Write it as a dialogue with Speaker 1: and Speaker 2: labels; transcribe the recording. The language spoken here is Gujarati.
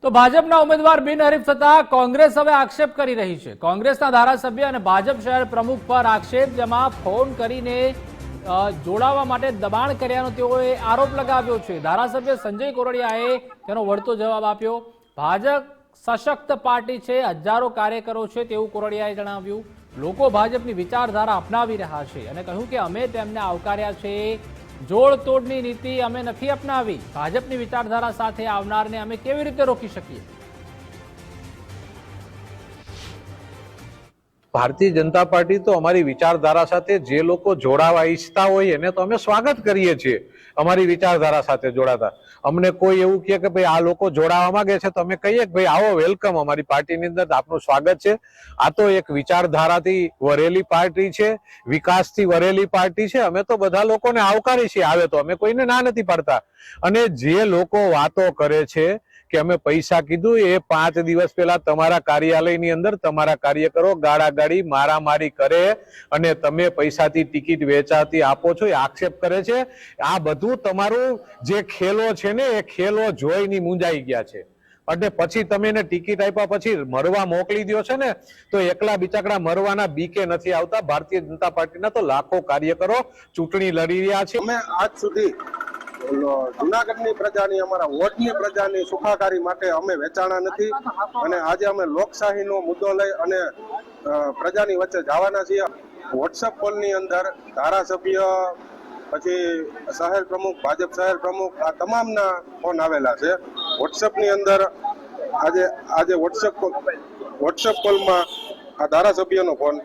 Speaker 1: તો ભાજપના ઉમેદવાર બિનહરીફ થતા કોંગ્રેસ હવે આક્ષેપ કરી રહી છે। કોંગ્રેસના ધારાસભ્ય અને ભાજપ શહેર પ્રમુખ પર આક્ષેપ, જેમાં ફોન કરીને જોડાવા માટે દબાણ કર્યાનો તેઓએ આરોપ લગાવ્યો છે। ધારાસભ્ય સંજય કોરડિયાએ તેનો વળતો જવાબ આપ્યો। ભાજપ સશક્ત પાર્ટી છે, હજારો કાર્યકરો છે તેવું કોરડિયાએ જણાવ્યું। લોકો ભાજપની વિચારધારા અપનાવી રહ્યા છે અને કહ્યું કે અમે તેમને આવકાર્યા છે। જોડતોડની નીતિ અમે નથી અપનાવી। ભાજપની વિચારધારા સાથે આવનારને અમે કેવી રીતે રોકી શકીએ?
Speaker 2: ભારતીય જનતા પાર્ટી તો અમારી વિચારધારા સાથે જે લોકો જોડાવા ઈચ્છતા હોય એને તો અમે સ્વાગત કરીએ છીએ। અમારી વિચારધારા સાથે જોડાતા અમને કોઈ એવું કહે કે ભાઈ આ લોકો જોડાવા માંગે છે તો અમે કહીએ કે ભાઈ આવો, વેલકમ, અમારી પાર્ટીની અંદર આપનું સ્વાગત છે। આ તો એક વિચારધારાથી વરેલી પાર્ટી છે, વિકાસથી વરેલી પાર્ટી છે। અમે તો બધા લોકોને આવકારી છીએ, આવે તો અમે કોઈને ના નથી પાડતા। અને જે લોકો વાતો કરે છે કે અમે પૈસા કીધું, એ 5 દિવસ પહેલા તમારા કાર્યાલયની અંદર તમારા કાર્યકરો ગાળાગાળી મારામારી કરે અને તમે પૈસાથી ટિકિટ વેચાતી આપો છો, એ આક્ષેપ કરે છે। આ બધું તમારું જે ખેલો છે ને, એ ખેલો જોઈને મૂંઝાઈ ગયા છે। અને પછી તમે એને ટિકિટ આપ્યા પછી મરવા મોકલી દો છે ને, તો એકલા બિચાકડા મરવાના બીકે નથી આવતા। ભારતીય જનતા પાર્ટીના તો લાખો કાર્યકરો ચૂંટણી લડી રહ્યા છે।
Speaker 3: અમે આજ સુધી જુનાગઢની પ્રજાની, અમારા વોટની પ્રજાની સુખાકારી માટે અમે વેચાણા નથી અને આજે અમે લોકશાહીનો મુદ્દો લઈ અને પ્રજાની વચ્ચે જવાના છીએ। વોટ્સએપ કોલની અંદર ધારાસભ્ય, પછી શહેર પ્રમુખ, ભાજપ શહેર પ્રમુખ, આ તમામના ફોન આવેલા છે। વોટ્સએપની અંદર આજે વોટ્સએપ કોલમાં આ ધારાસભ્યનો ફોન